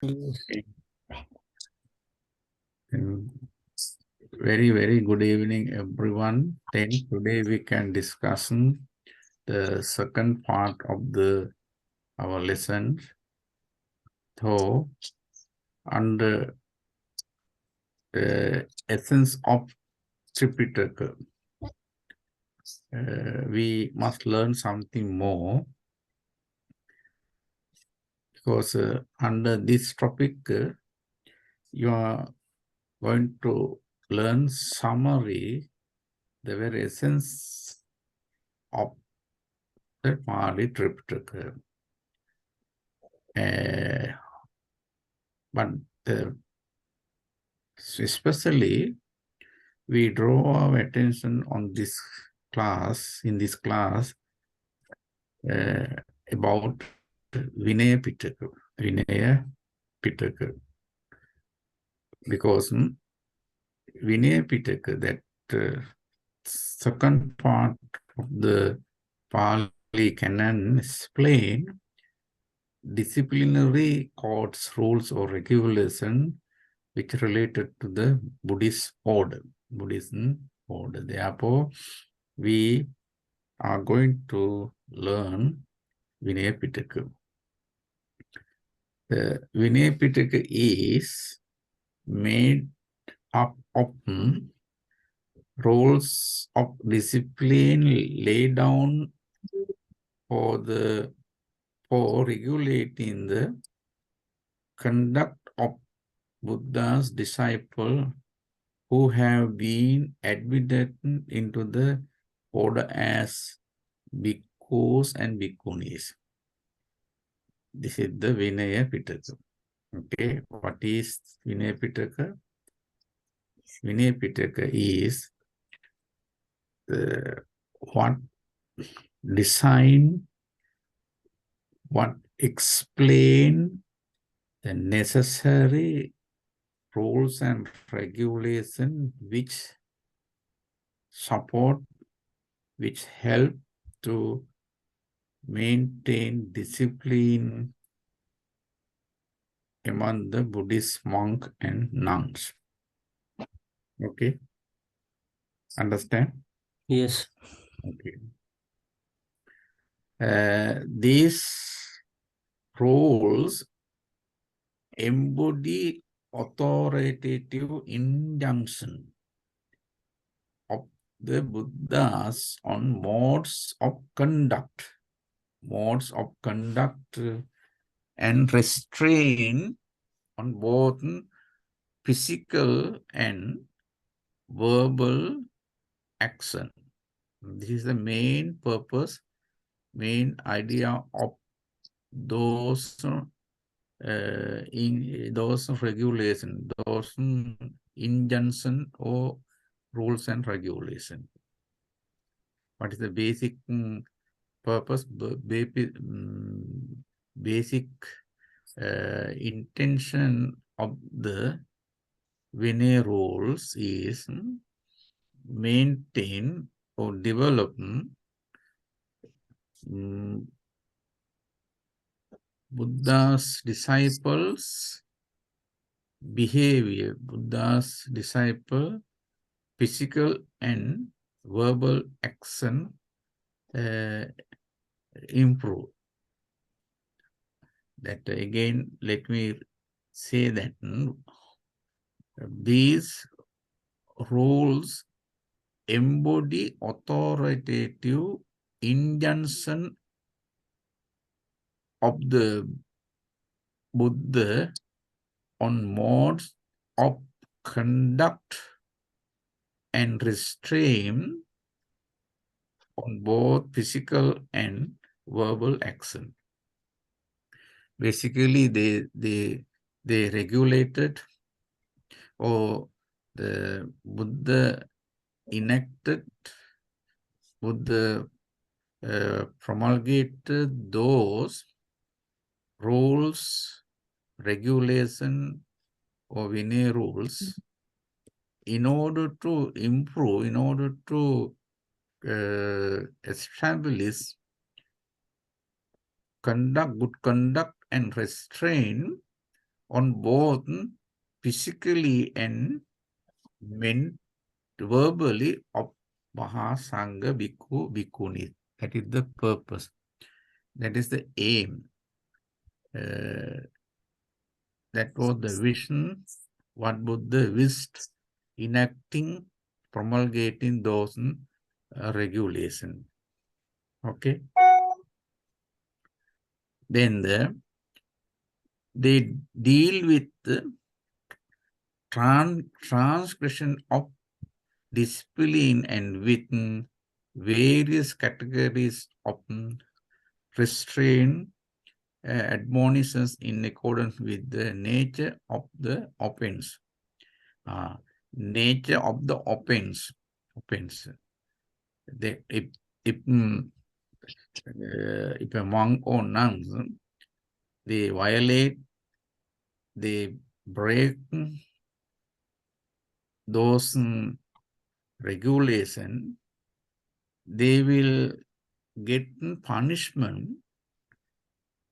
Okay. Very, very good evening, everyone. Then today we can discuss the second part of our lesson. So, under the essence of Tripitaka, we must learn something more because under this topic, you are going to learn summary, the very essence of the Pali Tripitaka. But especially, we draw our attention on this class, about Vinaya Pitaka. Because Vinaya Pitaka, that second part of the Pali canon, explain disciplinary codes, rules, or regulation which related to the Buddhist order, Buddhism order. Therefore, we are going to learn Vinaya Pitaka. The Vinaya Pitaka is made up of rules of discipline laid down for regulating the conduct of Buddha's disciples who have been admitted into the order as bhikkhus and bhikkhunis. This is the Vinaya Pitaka. Okay, what is Vinaya Pitaka? Vinaya Pitaka is what design, what explain the necessary rules and regulations which support, which help to maintain discipline among the Buddhist monks and nuns. Okay? Understand? Yes. Okay. These rules embody authoritative injunction of the Buddhas on modes of conduct and restraint on both physical and verbal action. This is the main purpose, main idea of those regulations, those injunction or rules and regulation. What is the basic purpose, basic intention of the Vinaya rules is maintain or develop Buddha's disciples' behavior, Buddha's disciple physical and verbal action improve. That again, let me say that these rules embody authoritative injunction of the Buddha on modes of conduct and restraint on both physical and verbal action. Basically, they regulated, or the Buddha enacted, Buddha promulgated those rules, regulation, or Vinaya rules in order to improve, in order to establish good conduct and restraint on both physically and verbally of Mahasangha Bhikkhu Bhikkhuni. That is the purpose. That is the aim. That was the vision, what Buddha wished, enacting, promulgating those regulations. Okay. Then they deal with the transgression of discipline and with various categories of restraint, admonitions in accordance with the nature of the offense. Nature of the offense. If a monk or nuns, they violate, they break those regulations, they will get punishment.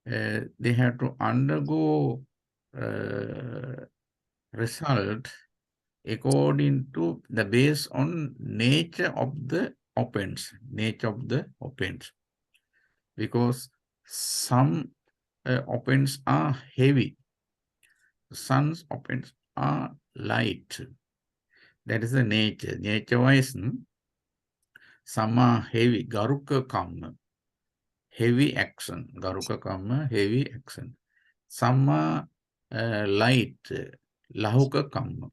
They have to undergo result according to the based on nature of the offense, because some offense are heavy, some offense are light. That is the nature. Nature-wise, some are heavy, garuka kamma, heavy action, garuka kamma, heavy action. Some are light, lahuka kamma,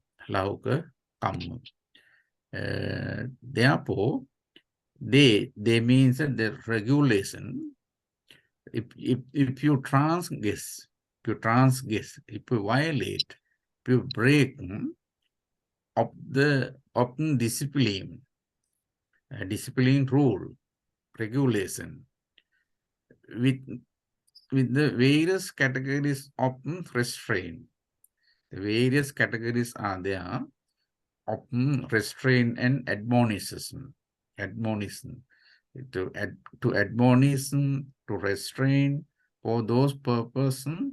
therefore, they means that the regulation, if you transgress, if you violate, if you break of the discipline rule, regulation, with the various categories of restraint. The various categories are there of restraint and admonition. To admonish, to restrain, for those purposes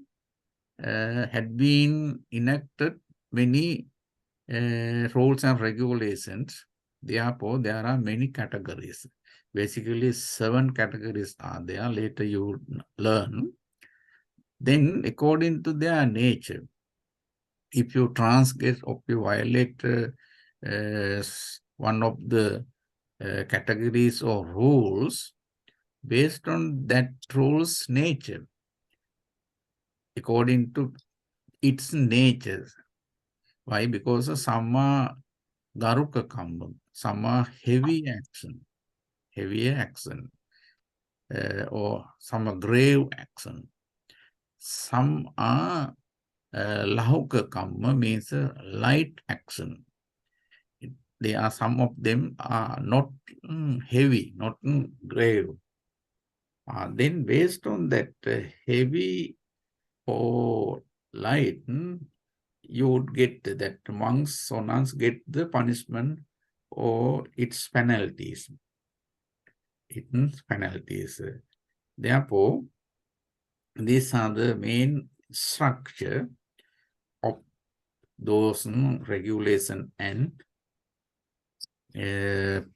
had been enacted many rules and regulations. Therefore, there are many categories. Basically, 7 categories are there. Later you learn. Then, according to their nature, if you transgress or you violate one of the categories or rules, based on that rule's nature, according to its nature. Why? Because some are garuka kamma, some are heavier action, or some are grave action. Some are lahuka kamma, means light action. Some of them are not heavy, not grave. Then based on that heavy or light, you would get that monks or nuns get the punishment or its penalties. Therefore, these are the main structure of those regulation and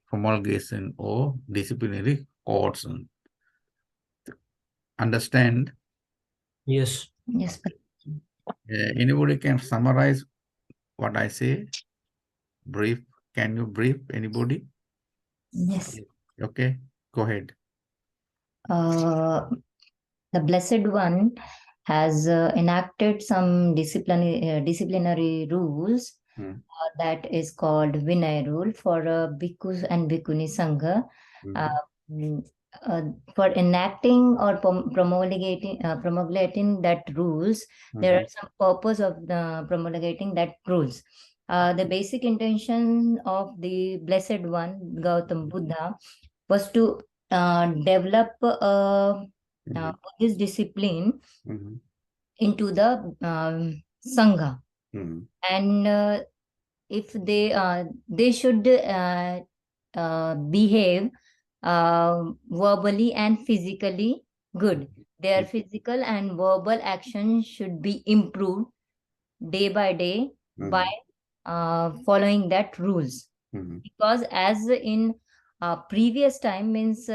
promulgation or disciplinary codes. Understand? Yes. Yes. Anybody can summarize what I say? Brief. Can you brief anybody? Yes. Okay, go ahead. The Blessed One has enacted some disciplinary rules that is called Vinay rule for Bhikkhus and Bhikkhuni Sangha. For enacting or promulgating that rules, there are some purpose of the promulgating that rules. The basic intention of the Blessed One, Gautam Buddha, was to develop Buddhist discipline into the Sangha. And if they should behave verbally and physically good. Their physical and verbal action should be improved day by day by following that rules. Because as in previous time means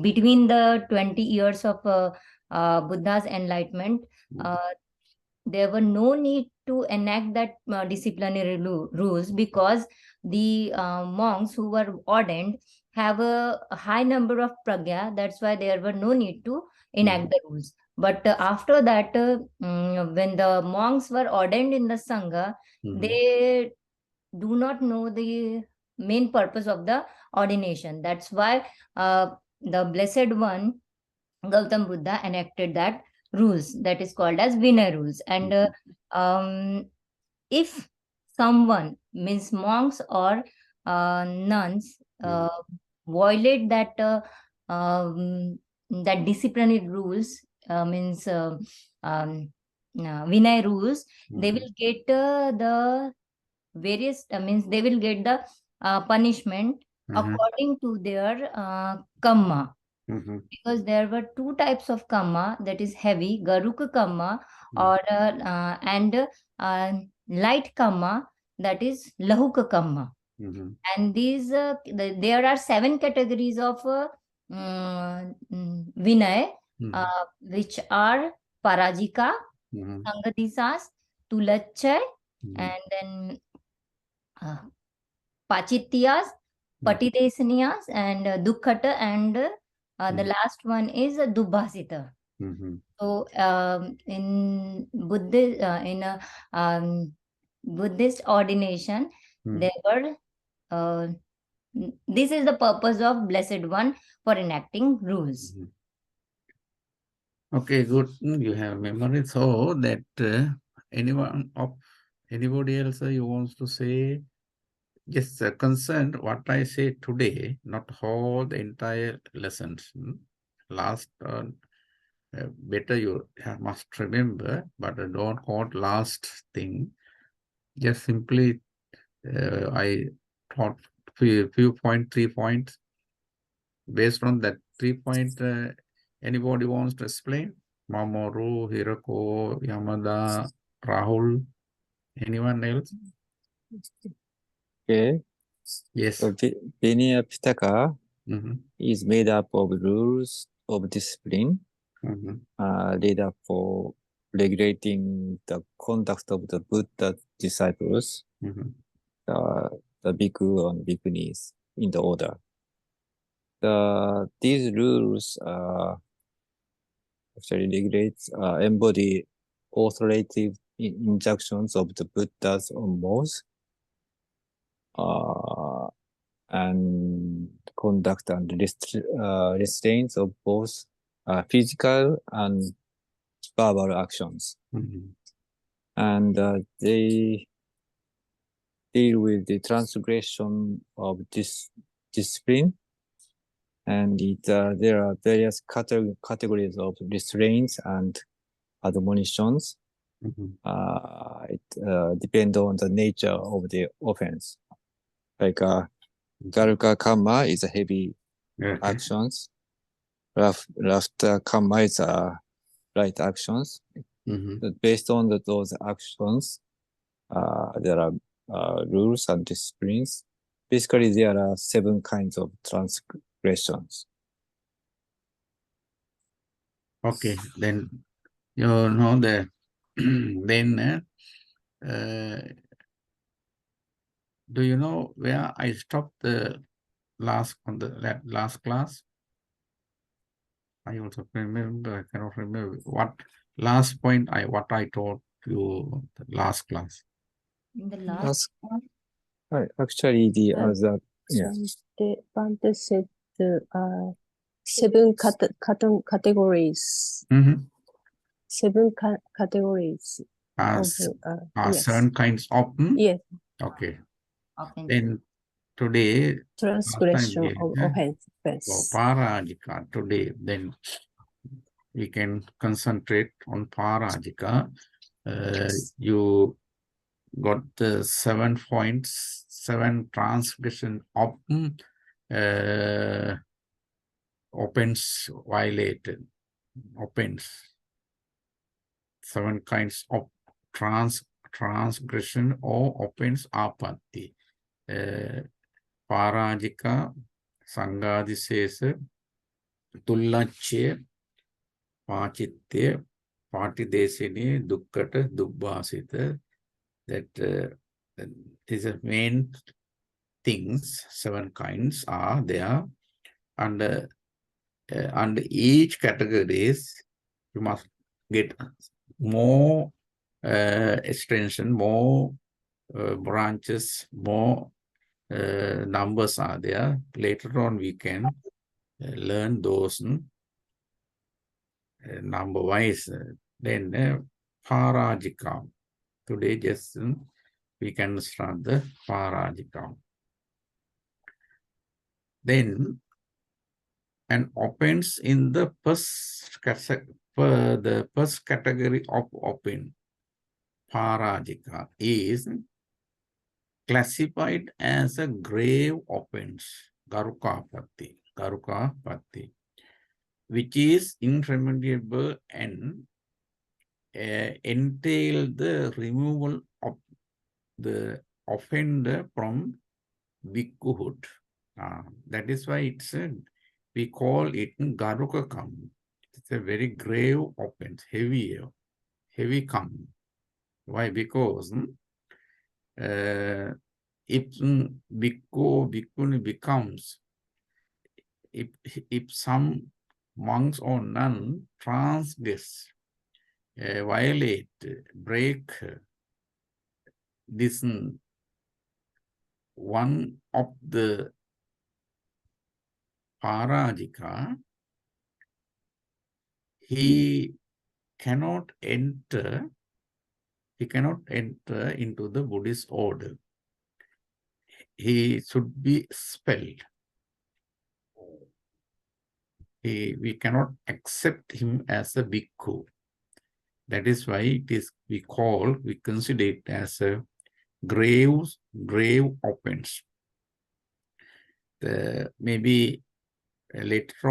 between the 20 years of Buddha's enlightenment, there were no need to enact that disciplinary rules, because the monks who were ordained have a high number of pragya. That's why there were no need to enact the rules. But after that, when the monks were ordained in the Sangha, they do not know the main purpose of the ordination. That's why the Blessed One, Gautam Buddha, enacted that rules that is called as Vinaya rules. And if someone means monks or nuns violate that that disciplinary rules, means Vinaya rules, they will get the various means they will get the punishment according to their karma. Because there were two types of karma, that is heavy Garuka karma, or and light karma, that is Lahuka karma. And these there are 7 categories of Vinay, which are Pārājika, Saṅghādisesa, Tulachay, and then Pachityas, Patidesniyas, and Dukkhata, and the last one is Dubhasita. So in Buddhist Buddhist ordination, there were this is the purpose of Blessed One for enacting rules. Okay, good. You have memory. So that anybody else you wants to say? Yes, concerned what I say today, not whole the entire lessons. Last, better you must remember, but don't quote last thing. Just simply, I taught few 3 points. Based on that 3 point, anybody wants to explain? Mamoru, Hirako, Yamada, Rahul, anyone else? Okay. Yes. So Vinaya Pitaka is made up of rules of discipline, laid up for regulating the conduct of the Buddha disciples, the bhikkhu and bhikkhunis in the order. These rules actually regulate, embody authoritative injunctions of the Buddhas on monks, and conduct and restraints of both physical and verbal actions. And they deal with the transgression of this discipline, and there are various categories of restraints and admonitions. It depends on the nature of the offense. Like Garuka karma is a heavy actions. Laughter karma is light actions. Based on those actions, there are rules and disciplines. Basically, there are 7 kinds of transgressions. Okay, then you know the then do you know where I stopped the last class? I also remember, I cannot remember what last point I taught you the last class. In the last Actually, the other Bante said 7 categories. 7 categories. Yes. 7 kinds of. Yes. Okay. offense. Then today, Transgression of offense. for Pārājika today, then we can concentrate on Pārājika. You got the 7 points, 7 transgression of offense violated, offense. 7 kinds of transgression or offense apatti. Pārājika, Saṅghādisesa, Tullacche, Pācitte, Pātidesini, Dukkata, Dubbhasita. That is a main things, 7 kinds are there. And each categories, you must get more extension, more branches, more numbers are there. Later on, we can learn those number wise. Then Pārājika. Today, just we can start the Pārājika. Then an offense in the first category of offense, Pārājika, is classified as a grave offense, Garukapatti, which is irremediable and entail the removal of the offender from bhikkhuhood. That is why it's we call it Garukakam. It's a very grave offense, heavy come. Why? Because if bhikkhuni becomes, if some monks or nun transgress, violate, break this one of the Pārājika, he cannot enter into the Buddhist order. He should be expelled. We cannot accept him as a bhikkhu. That is why we consider it as a grave offense. Maybe later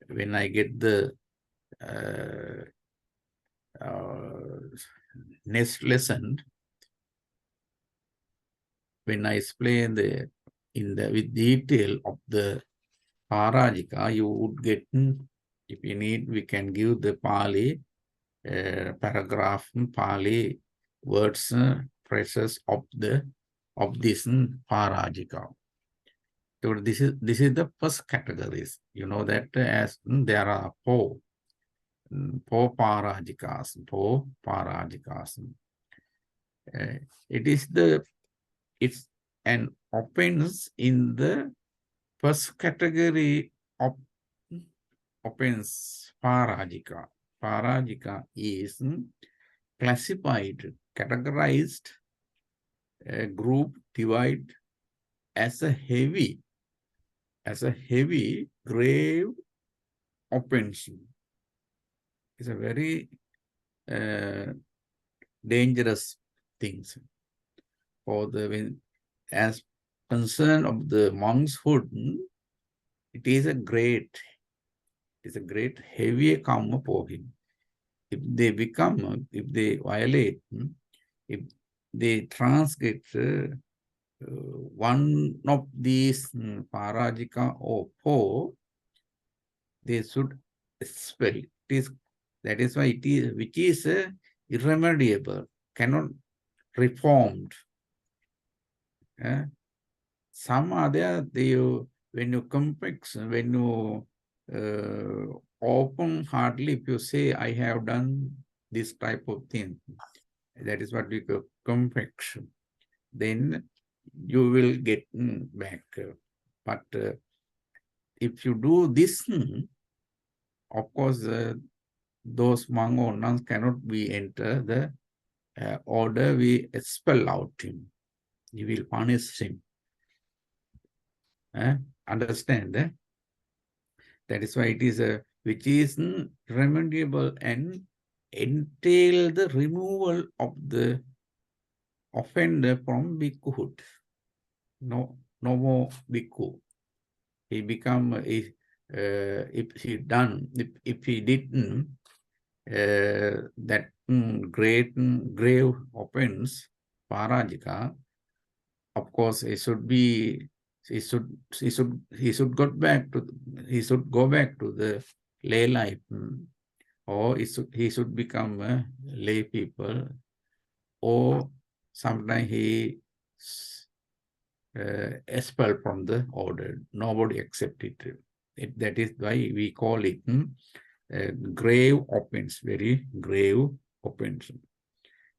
when I get the next lesson, when I explain with detail of the Pārājika, you would get, if you need, we can give the Pali paragraph, Pali words, phrases of this Pārājika. So this is the first categories. You know that as there are four Pārājikas. It's an offense in the first category of offense, Pārājika. Pārājika is classified, categorized, group, divide as a heavy, grave offense. It's a very dangerous thing. As concern of the monkshood, it is a great heavy karma for him. If they violate, if they transgress one of these Pārājika or four, they should expel. That is why it is, which is irremediable, cannot reformed. Some are there, when you complex, when you open heartedly, if you say, I have done this type of thing, that is what we call confession, then you will get back. But if you do this, of course, those monks or nuns cannot be enter the order. We expel out him. We will punish him. Understand? That is why it is which is remediable and entail the removal of the offender from bhikkhuhood. No more bhikkhu. He become if he didn't, that great grave offense, Pārājika, of course, he should go back to the lay life, or he should become a lay people, or sometimes he expelled from the order. Nobody accepted it. That is why we call it grave offense, very grave offense.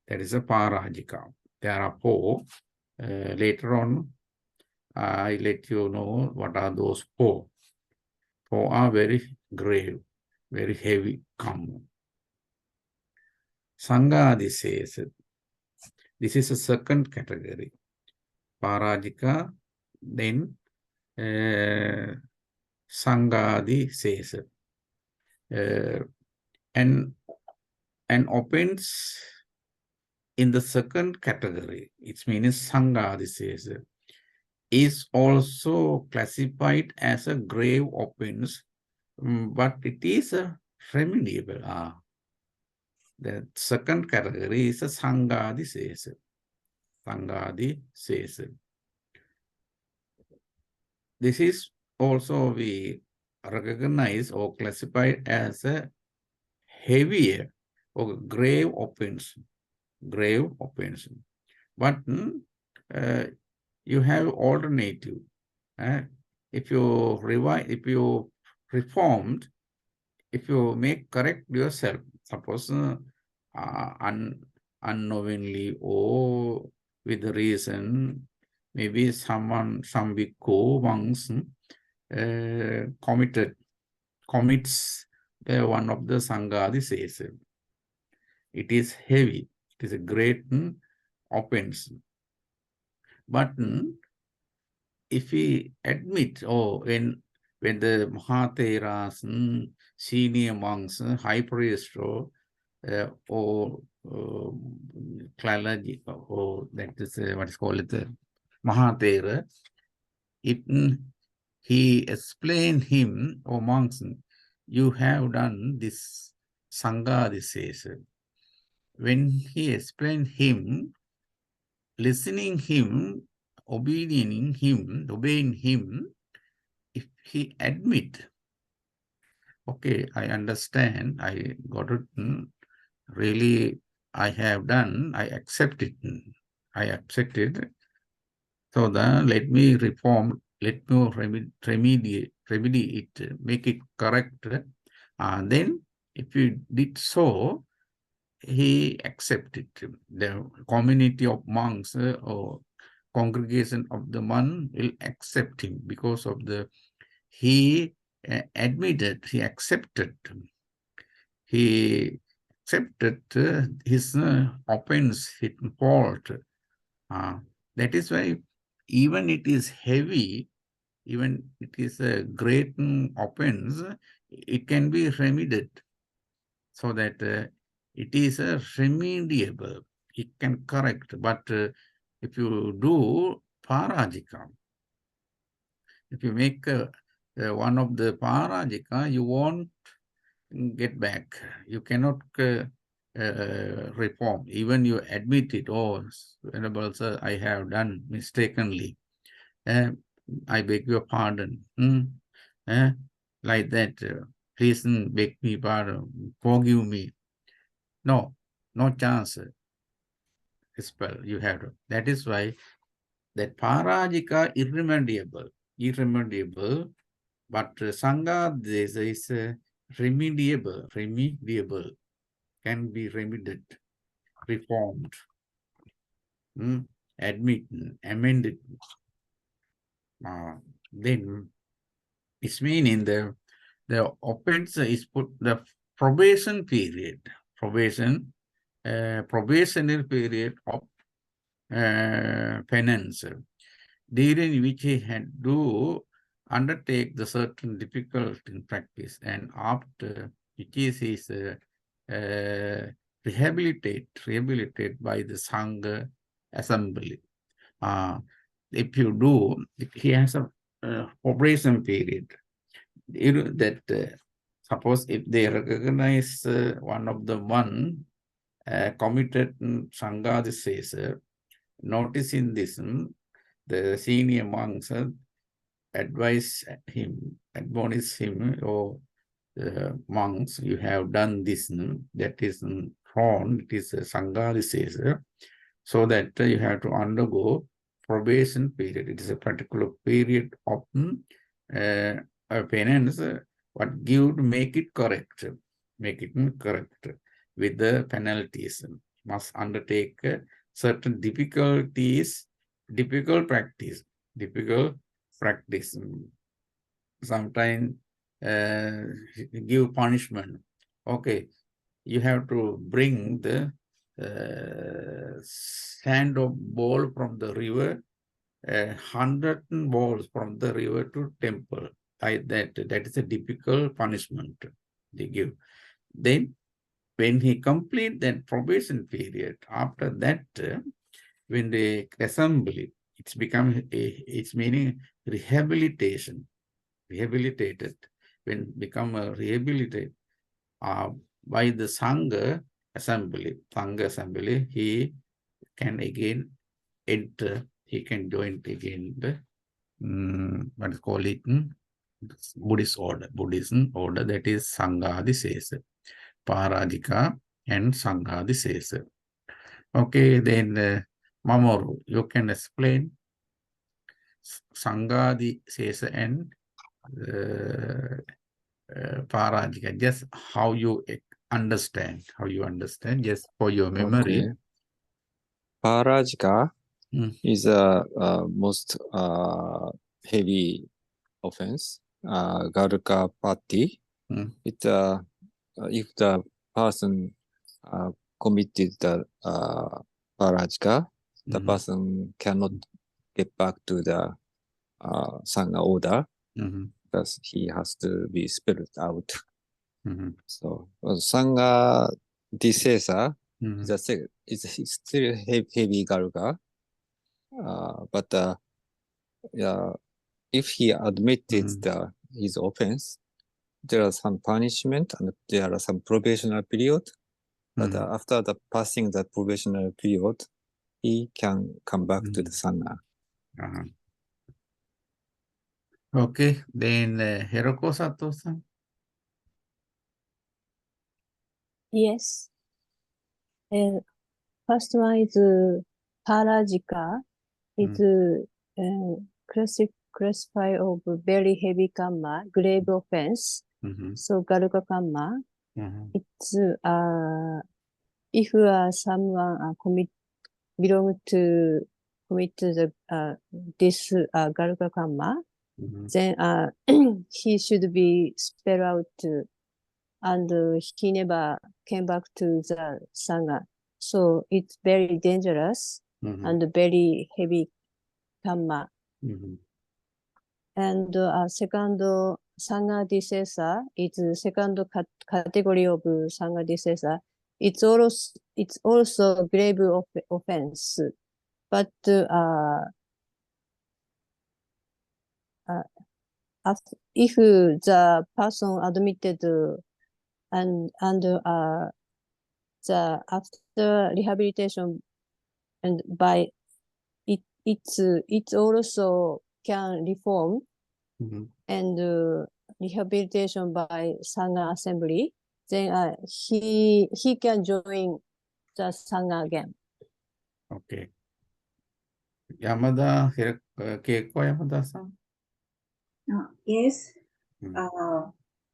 That is a Pārājika. Therefore, later on, I let you know what are those four. Four are very grave, very heavy karma. Saṅghādisesa. This is a second category. Pārājika, then Saṅghādisesa. And offense in the second category, it means Saṅghādisesa, is also classified as a grave offense, but it is a remediable. The second category is a Saṅghādisesa. Saṅghādisesa. This is also we recognize or classify as a heavier or grave offense. Grave offense. But you have alternative. If you revise, if you reformed, if you make correct yourself, suppose unknowingly or with the reason, maybe some bhikkhu monks commits one of the Saṅghādisesa. It is heavy. It is a great offense. But if we admit, when the Mahatheras, senior monks, high priest, or Klalaji, or that is what is called the Mahathera, he explained him, or monks, you have done this Saṅghādisesa. When he explained him, listening him, obeying him, if he admit, okay, I understand, I got it, really, I have done, I accept it, so then let me reform, let me remedy it, make it correct. Then, if you did so, he accepted. The community of monks or congregation of the monk will accept him because of he admitted, he accepted his offense, his fault. That is why even it is heavy, even it is a great offense, it can be remedied so that it is a remediable. It can correct. But if you do Pārājika, if you make one of the Pārājika, you won't get back. You cannot reform. Even you admit it, Venerable Sir, I have done mistakenly. I beg your pardon. Like that, please beg me pardon, forgive me. No chance. Expel, you have to. That is why that Pārājika irremediable, but Saṅghādisesa is remediable, can be remedied, reformed, amended. Then it's meaning the offense is put the probation period, probationary period of penance, during which he had to undertake the certain difficult in practice, and after which is his rehabilitated by the Sangha assembly. If he has a probation period, that suppose if they recognize one of the committed Saṅghādisesa, noticing this, the senior monks admonish him, or monks, you have done this, that is wrong, it is a Saṅghādisesa, so that you have to undergo probation period. It is a particular period of penance, what give to make it correct with the penalties. Must undertake certain difficult practice. Sometimes give punishment. Okay, you have to bring the sand or ball from the river, 100 balls from the river to temple. That is a difficult punishment they give. Then when he complete that probation period, after that, when the assembly, it's meaning rehabilitated. When become a rehabilitated by the Saṅghā assembly, he can again enter, he can join again the what is called it, Buddhism order, that is Saṅghādisesa, Pārājika and Saṅghādisesa. Okay, then Mamoru, you can explain Saṅghādisesa and Pārājika, just how you understand, just for your memory. Okay. Pārājika is a most heavy offense. Garuka Patti. If the person committed the Pārājika, the person cannot get back to the Saṅghā order, because he has to be spilled out. So Saṅghādisesa is still heavy Garuka, but if he admitted his offense, there are some punishment and there are some probationary period. But after the passing that probationary period, he can come back to the Saṅghā. Okay, then Hiroko Sato-san. Yes. First one is Pārājika. It's classified of very heavy karma, grave offense. So Garuka karma. It's if someone belong to commit the this Garuka karma, then he should be spelled out, and he never came back to the Saṅghā. So it's very dangerous and very heavy karma. And second, Saṅghādisesa is the second category of Saṅghādisesa. It's also grave offense, but if the person admitted and the after rehabilitation and by it also can reform and rehabilitation by Saṅghā assembly, then he can join the Saṅghā again. Okay. Yamada, Keiko Yamada-san? Yes.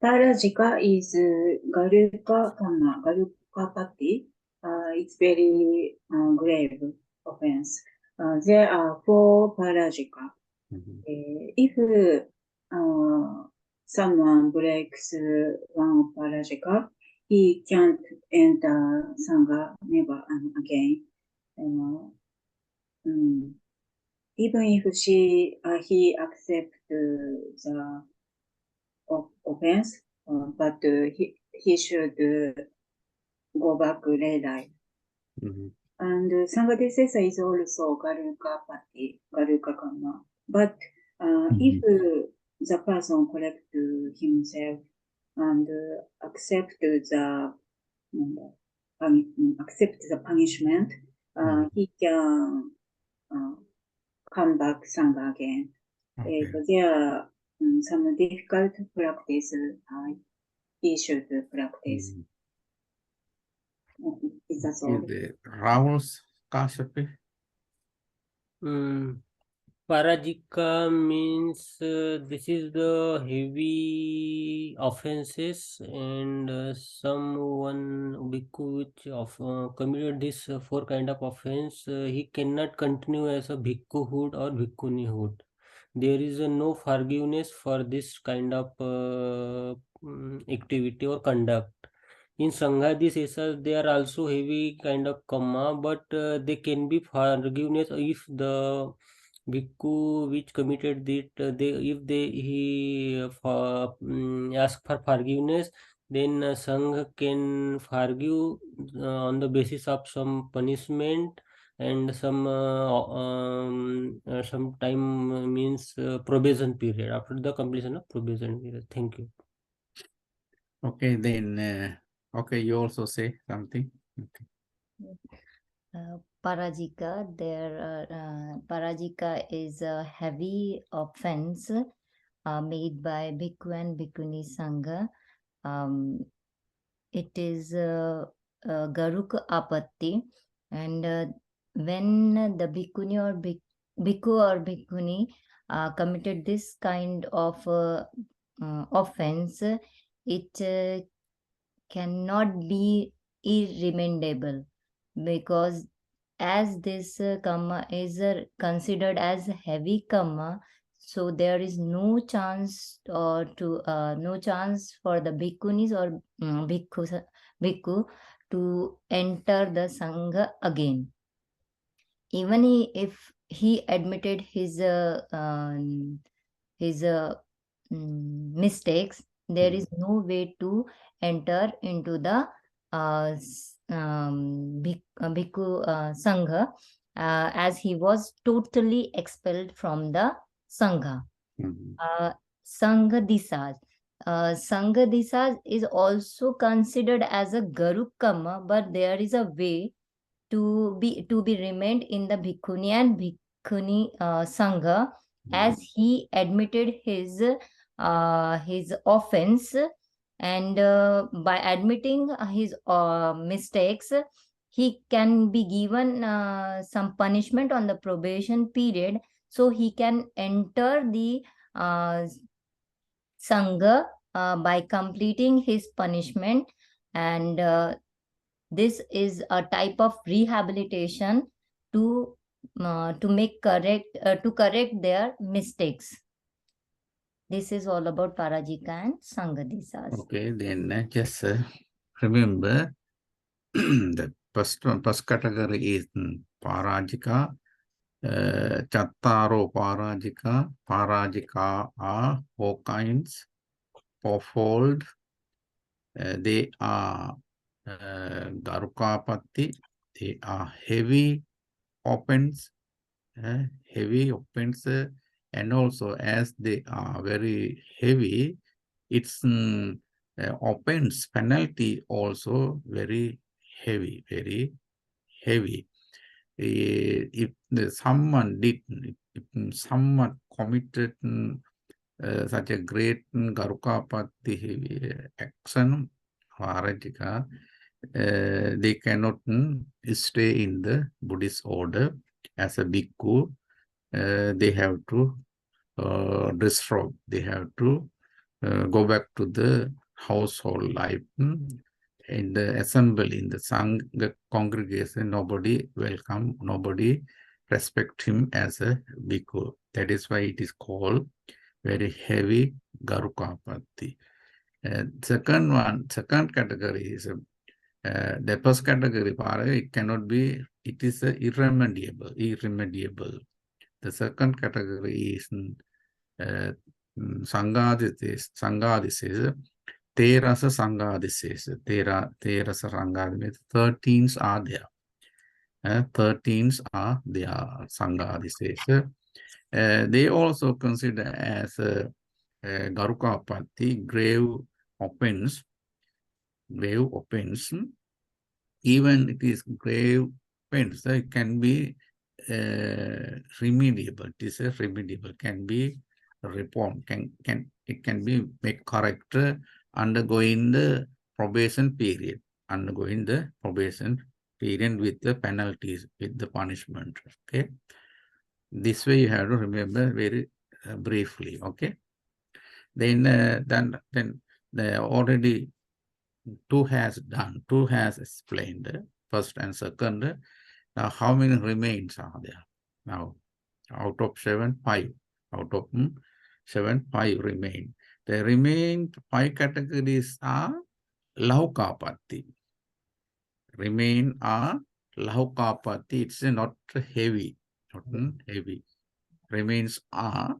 Pārājika is Garuka karma, Garuka Patti. It's very grave offense. There are 4 Pārājika. If someone breaks one Pārājika, he can't enter Saṅghā never again. Even if he accepts the offense, but he should go back later. And Saṅghādisesa is also Garuka Patti, Garuka karma. But if the person corrects himself and accept the punishment, he can come back Sangha again. Okay. There are some difficult practice he should practice. Is that all? Rahul's Kashapi? Pārājika means this is the heavy offenses, and someone bhikkhu which committed this four kind of offense, he cannot continue as a bhikkhuhood or bhikkhunihood. There is no forgiveness for this kind of activity or conduct. In Saṅghādisesa, they are also heavy kind of karma, but they can be forgiveness if the bhikkhu which committed it, he ask for forgiveness, then Sangha can forgive on the basis of some punishment and some time means probation period, after the completion of probation period. Thank you. Okay, then, okay, you also say something. Okay. Pārājika, Pārājika is a heavy offense made by Bhikkhu and Bhikkhuni Sangha. It is Garuka Apatti, and when the Bhikkhuni or Bhikkhu or Bhikkhuni committed this kind of offense, it cannot be irremediable, because as this karma is considered as heavy karma, so there is no chance no chance for the bhikkhunis or bhikkhu to enter the Sangha again. Even if he admitted his mistakes, there is no way to enter into the Bhikkhu Sangha, as he was totally expelled from the Sangha. Saṅghādisesa. Saṅghādisesa is also considered as a Garuk karma, but there is a way to be remained in the Bhikkhuni and Bhikkhuni Sangha, as he admitted his offense, and by admitting his mistakes, he can be given some punishment on the probation period, so he can enter the Sangha by completing his punishment, and this is a type of rehabilitation to correct their mistakes. This is all about Pārājika and Saṅghādisesa. Okay, then just remember the first category is Pārājika, Chattaro Pārājika. Pārājika are four kinds, fourfold. They are Garukapatti, they are heavy offense, and also as they are very heavy, its offense penalty also very heavy. If someone committed such a great Garukapatti action, Pārājika, they cannot stay in the Buddhist order as a bhikkhu. They have to disrobe. They have to go back to the household life. In the assembly, in the Sangha congregation, nobody welcome, nobody respect him as a bhikkhu. That is why it is called very heavy Garukapatti. Second category is the first category, it cannot be, it is irremediable. The second category is Saṅghādisesa. Terasa Saṅghādisesa. Terasa Saṅghādisesa. 13s are there. 13s are there, Saṅghādisesa. They also consider as Garukapatti, grave offense, even it is grave offense, it can be remediable. It is a remediable, can be reformed, it can be made correct undergoing the probation period, with the penalties, with the punishment. Okay, this way you have to remember very briefly. Okay, then the already two has explained first and second. Now how many remains are there? Now out of 7, 5. Out of 7, 5 remain. The remaining 5 categories are Laukapati. Remain are Laukapati. It's not heavy. Heavy. Remains are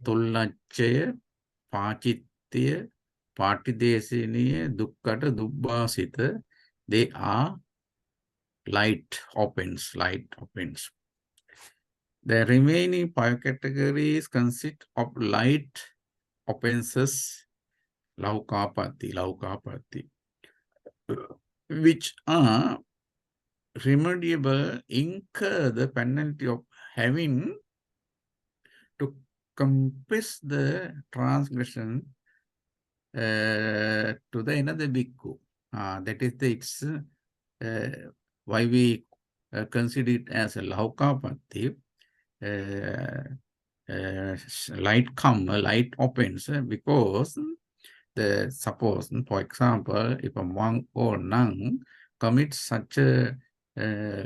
Tullachaya, Pachitya, Patidesiniya, Dukkata, Dubbasita. They are light offense. The remaining 5 categories consist of light offenses, Laukapati, which are remediable, incur the penalty of having to compass the transgression to the another bhikkhu. That is it's why we consider it as a Laukapati, light offense, because suppose, for example, if a monk or nun commits such a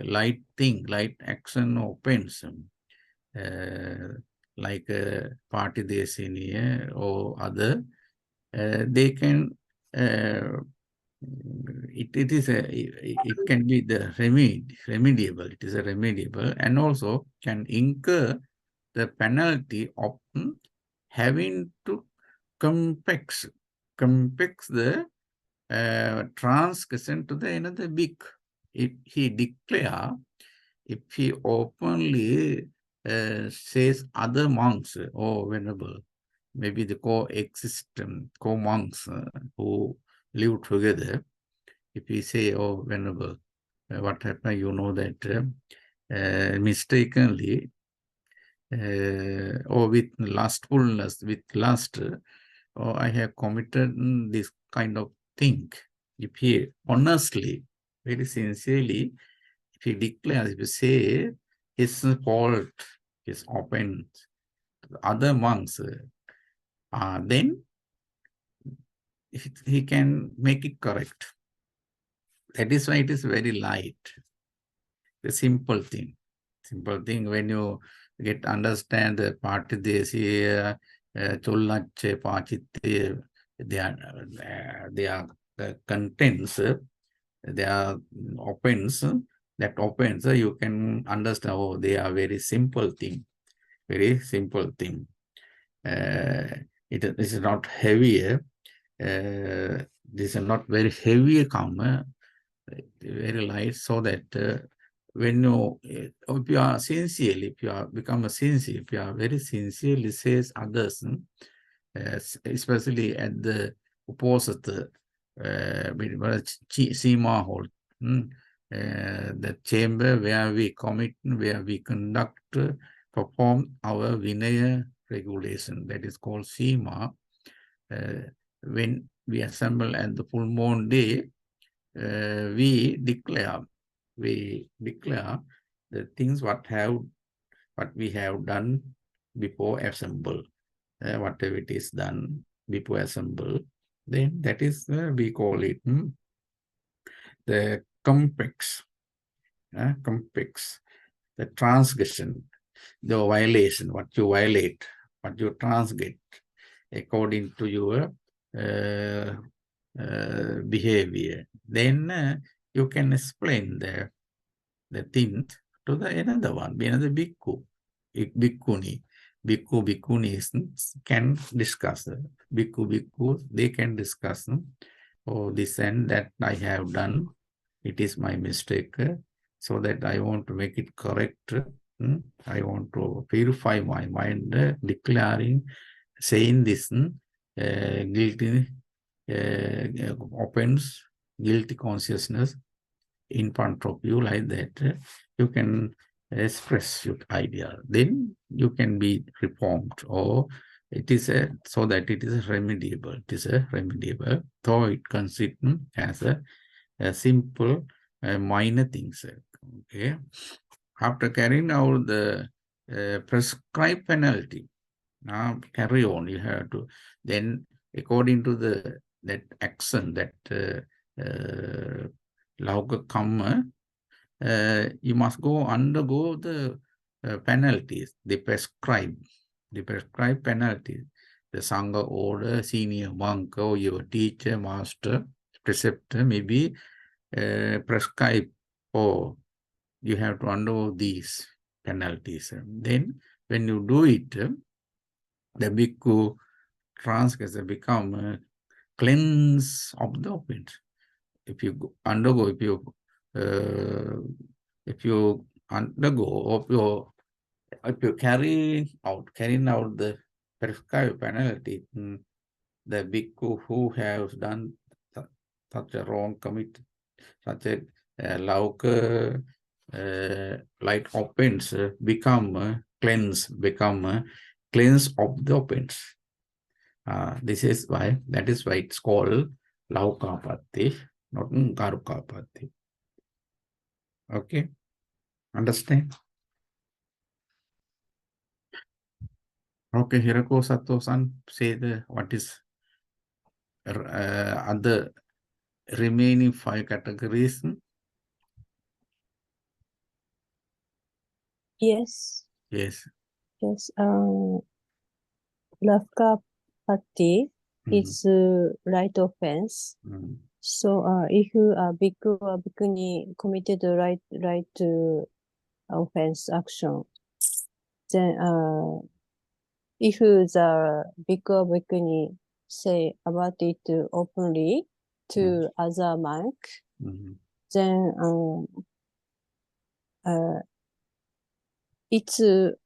light action or offense, like Patidesiniya or other, they can it can be the remediable. It is a remediable, and also can incur the penalty of having to complex the transgression to the another big. If he declare, if he openly says other monks or venerable, maybe the co-monks who live together, if we say, oh, venerable, what happened, you know that mistakenly or with lustfulness, with lust, or I have committed this kind of thing. If he honestly, very sincerely, if he declares, if he say his fault, his offense, other monks, then he can make it correct. That is why it is very light. The simple thing. When you understand the Patidesiniya, Tullache, Pachitya, they are the contents, they are offense. That offense, you can understand, oh, they are very simple thing. This is not heavy. This is not very heavy karma, very light, so that when if you are sincerely, if you are become a sincere, if you are very sincerely says others, especially at the opposite Sima hall, the chamber where we commit, where we conduct, perform our Vinaya regulation, that is called Sima. When we assemble at the full moon day, we declare the things what we have done before assemble, whatever it is done before assemble, then that is we call it the complex, the transgression, the violation, what you violate, what you transgress according to your behavior. Then you can explain the thing to the another one, another bhikkhu, bhikkhuni. Bhikkhunis can discuss. Bhikkhu, they can discuss. Oh, this and that I have done, it is my mistake, so that I want to make it correct. I want to purify my mind, declaring, saying this guilty opens guilty consciousness in front of you like that, you can express your idea. Then you can be reformed, or it is so that it is remediable. It is remediable, though it consists as a simple minor things. Okay. After carrying out the prescribed penalty, now carry on. You have to then, according to that action, that lauka karma, you must undergo the penalties, the prescribed penalties. The Sangha order, senior monk, or your teacher, master, preceptor may be prescribed, or you have to undergo these penalties. Then when you do it, the bhikkhu transgressor become cleanse of the offense. If you undergo, if you carrying out the prescribed penalty, the bhikkhu who has done such a wrong commit, such a lauka light offense, become cleanse of the offense. This is why, that is why it's called laukapatti, not garukapatti. Okay, understand? Okay, Hirako Sato-san, say what is other remaining 5 categories. Yes. Yes. Yes. Lafka Patti is right offense. So if a bhikkhu or bhikkhuni committed the right offense action, then if the bhikkhu or bhikkhuni say about it openly to other monk, then it's the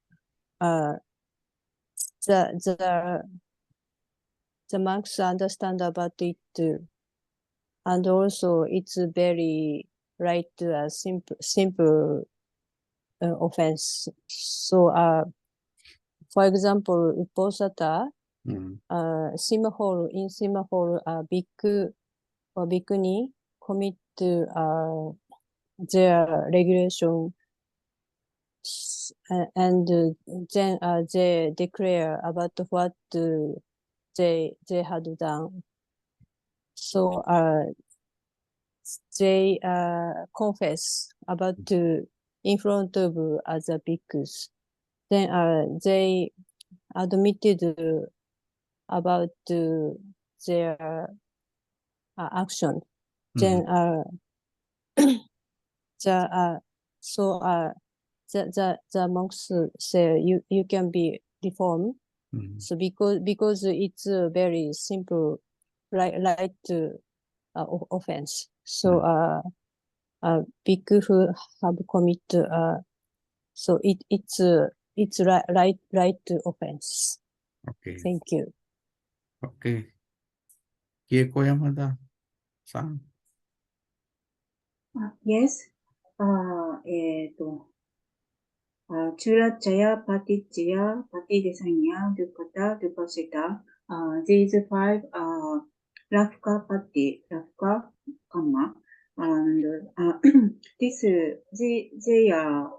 monks understand about it too. And also it's very right simple offense. So for example, Bodhisattva, in Simahol, bhikkhu or bhikkhuni commit their regulation, and then they declare about what they had done. So they confess about in front of other bhikkhus. Then they admitted about their action. Then the monks say you can be reformed. So because it's a very simple right offense. So bhikkhu who have committed so it's right offense. Okay. Thank you. Okay. Kieko Yamada-san. Yes. Churachaya, Patichya, Patidesanya, Dukata, Dupasita. These 5 are Rafka Patti, Rafka Kamma, and they are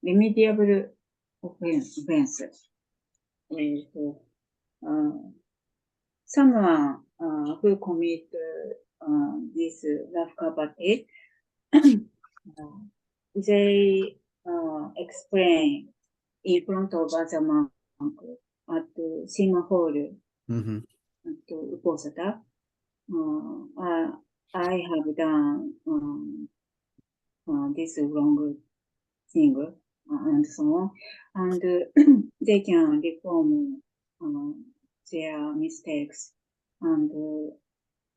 remediable offense. Someone who commit this Rafka Patti, they explain in front of other monk at Sima Hall at Uposatha. I have done this wrong thing and so on, and they can reform their mistakes, and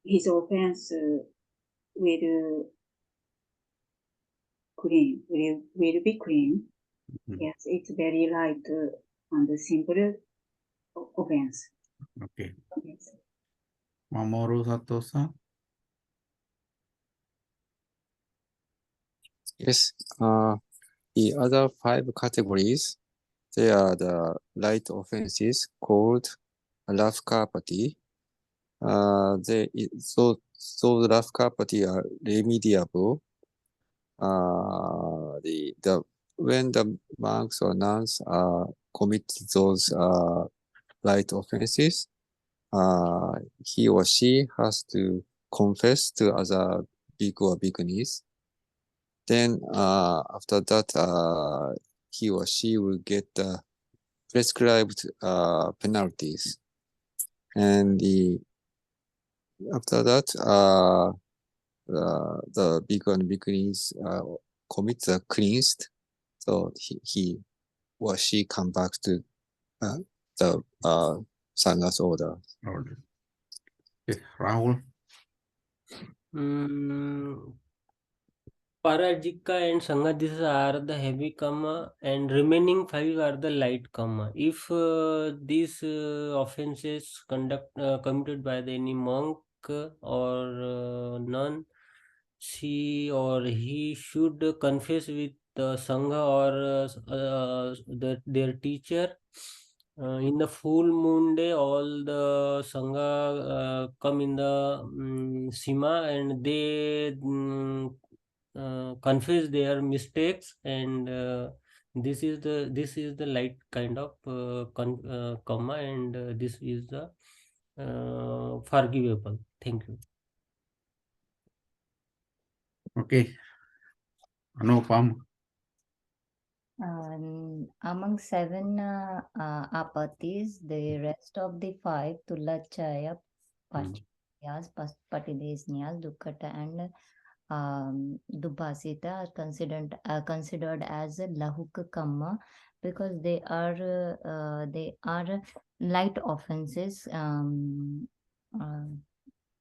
his offense will be clean. Yes, it's very light and simple offense. Okay. Yes. Mamoru Sato-san? Yes. The other 5 categories, they are the light offenses called rough carpety. So rough carpety are remediable. When the monks or nuns commit those light offenses, he or she has to confess to other bhikkhu or bhikkhunis. Then after that, he or she will get the prescribed penalties. And after that, the bhikkhu and bhikkhunis commit the cleansed, so he or she come back to the Sangha's order. Okay. Rahul? Pārājika and Saṅghādisesa are the heavy karma, and remaining 5 are the light karma. If these offenses committed by any monk or nun, she or he should confess with the Sangha or their teacher. In the full moon day, all the Sangha come in the Sima, and they confess their mistakes, and this is the light kind of karma, and this is the forgivable. Thank you. Okay. Anupam? Among 7 apatis, the rest of the 5, Tulachaya, Paschayas, Patidesnyas, Dukkata, and Dubhasita are considered as a Lahuk Kamma, because they are light offenses,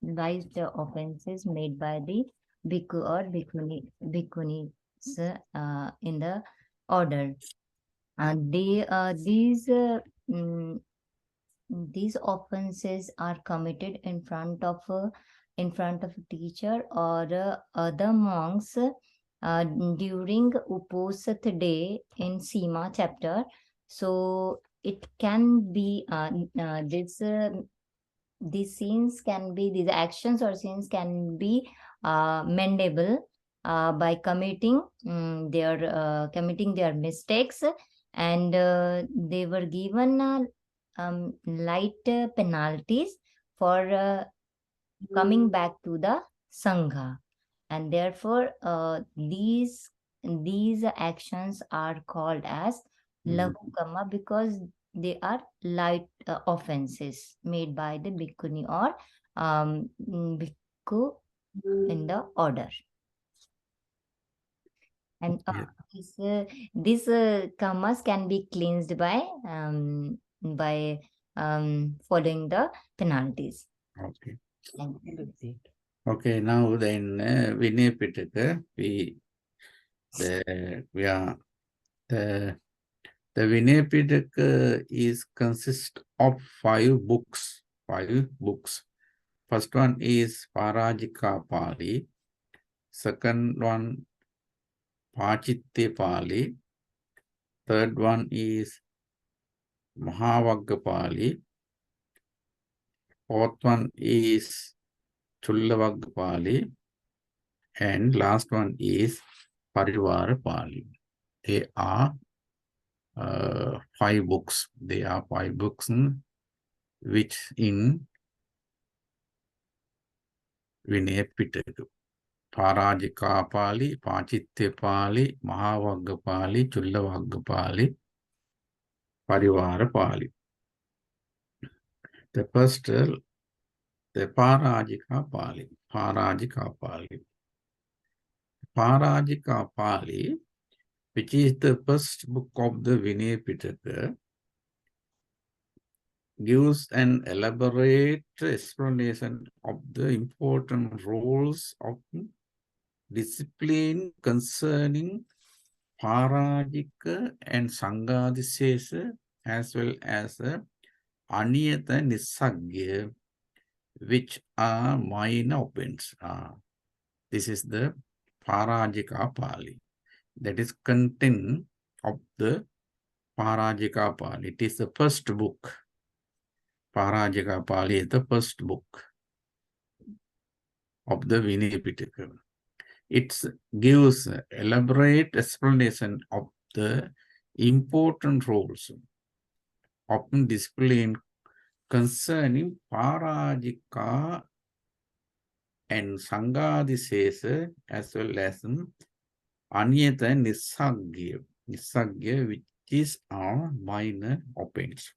light offenses made by the bhikkhu or bhikkhunis in the order. And these offenses are committed in front of a teacher or other monks during Uposat day in Sima chapter. So it can be these actions or sins can be mendable by committing their mistakes, and they were given light penalties for coming back to the Sangha, and therefore these actions are called as Lahu Kamma, because they are light offenses made by the bhikkhuni or bhikkhu in the order. And these karmas can be cleansed by following the penalties. Okay. That's it. Okay, now then Vinay Pitaka, the Vinay Pitaka consists of 5 books. 5 books. First one is Pārājika Pāli. Second one, Pācitte Pāli. Third one is Mahāvagga Pāli. Fourth one is Chullavagga Pāli. And last one is Parivara Pāli. They are 5 books. They are 5 books which in Vinaya Pitaka. Pārājika Pāli, Pācitte Pāli, Mahāvagga Pāli, Chullavagga Pāli, Parivara Pāli. The first, the Pārājika Pāli. Pārājika Pāli. Pārājika Pāli, which is the first book of the Vinaya Pitaka, gives an elaborate explanation of the important roles of discipline concerning Pārājika and Saṅghādisesa, as well as Aniyata Nisagya, which are minor opens. This is the Pārājika Pali. That is content of the Pārājika Pali. It is the first book. Pārājika Pali is the first book of the Vinaya Pitaka. It gives elaborate explanation of the important roles often displayed concerning Pārājika and Saṅghādisesa, as well as Aniyata Nisagya, which is our minor opens.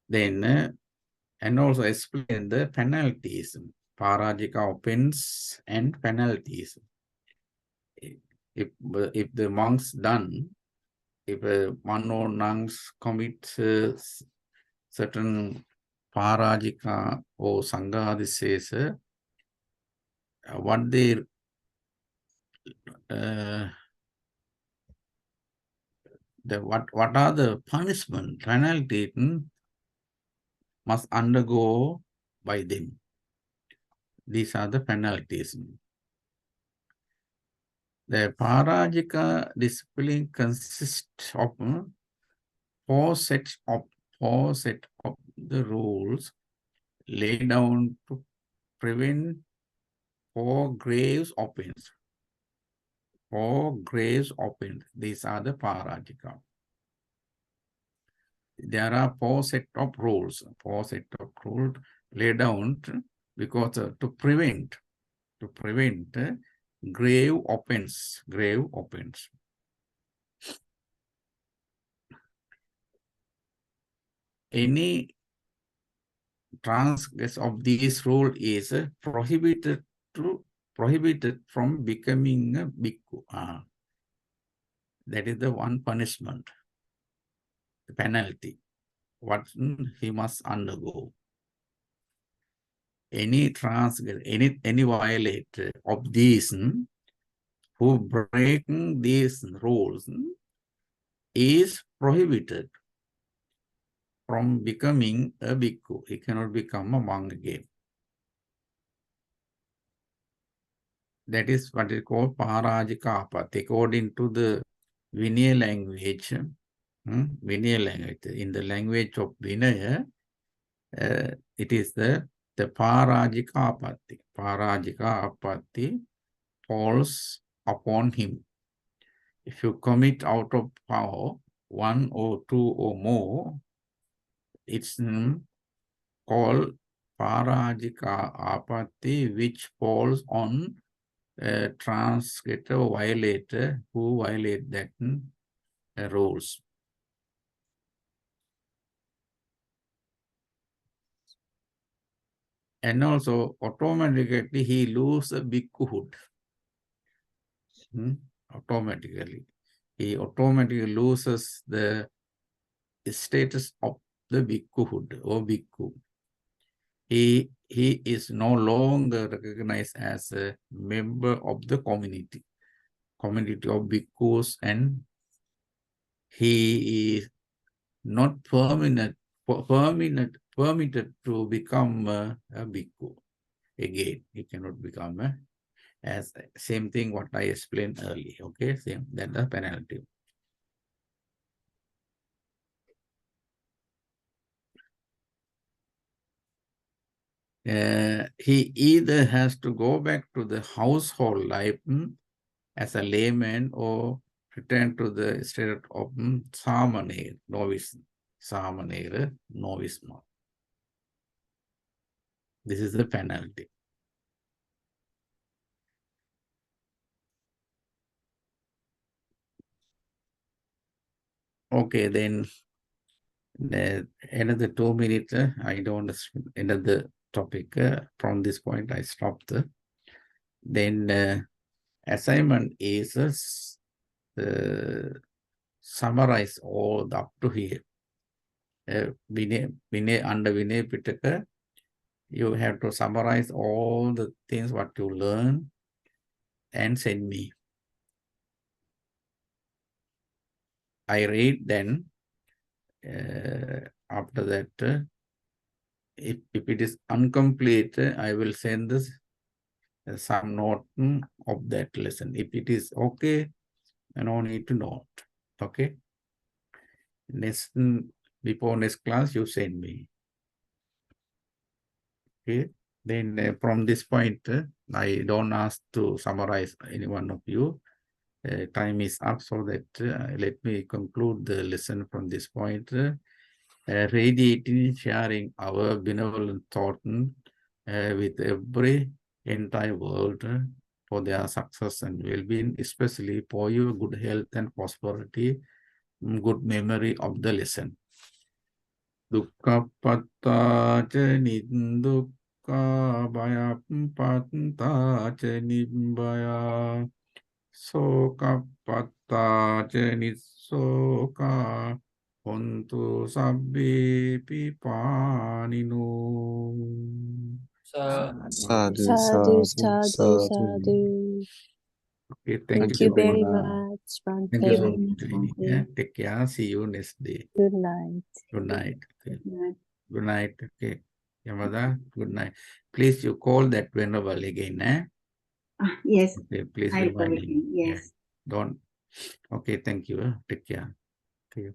Then, and also explain the penalties, Pārājika opens and penalties. If the monks done, if one or nuns commit certain Pārājika or Saṅghādisesa, what they what are the punishment, penalty must undergo by them. These are the penalties. The Pārājika discipline consists of four sets of the rules laid down to prevent four grave offenses. These are the Pārājika. There are four sets of rules laid down because to prevent grave offense. Any transgress of this rule is prohibited from becoming a bhikkhu. That is the one punishment, the penalty, what he must undergo. Any transgress, any violator of these who break these rules is prohibited from becoming a bhikkhu. He cannot become a monk again. That is what is called Pārājika apatti. According to the Vinaya language, in the language of Vinaya, it is the Pārājika apatti. Pārājika apatti falls upon him. If you commit out of power, one or two or more, it's called Pārājika apatti, which falls on transgressor or violator who violate that rules. And also automatically he loses bhikkhuhood. He automatically loses the status of the bhikkhuhood or bhikkhu. He is no longer recognized as a member of the community of bhikkhus, and he is not permitted to become a bhikkhu again. He cannot become as same thing what I explained earlier. Okay, same, that's the penalty. He either has to go back to the household life as a layman or return to the state of Samanera, novice. Samanera, novice monk. This is the penalty. Okay, then another 2 minutes. I don't another topic. From this point, I stopped. Then assignment is summarize all up to here. Under Vinaya Pitaka, you have to summarize all the things what you learn and send me. I read, then after that, if it is incomplete, I will send this some note of that lesson. If it is okay, no need to note. Okay. Next, before next class, you send me. Okay. Then from this point, I don't ask to summarize any one of you. Time is up, so that let me conclude the lesson from this point. Radiating, sharing our benevolent thought with every entire world for their success and well-being, especially for your good health and prosperity, good memory of the lesson. Dukkapatta ca nindukka bhayapatta ca nibbaya sokapatta ca nissoka hontu sabbe pipanino. Sadhu, Sadhu, sadhu, sadhu, sadhu. sadhu. Okay, Thank you very much, Thank you so Bhante. much. Yeah, take care. See you next day. Good night. Good night. Okay. Good Good night. Okay. Yamada, good night. Please, you call that venerable again. Yes, Okay, please I'll call remind me. him. Yes. Don't. Okay, thank you. Take care. Okay.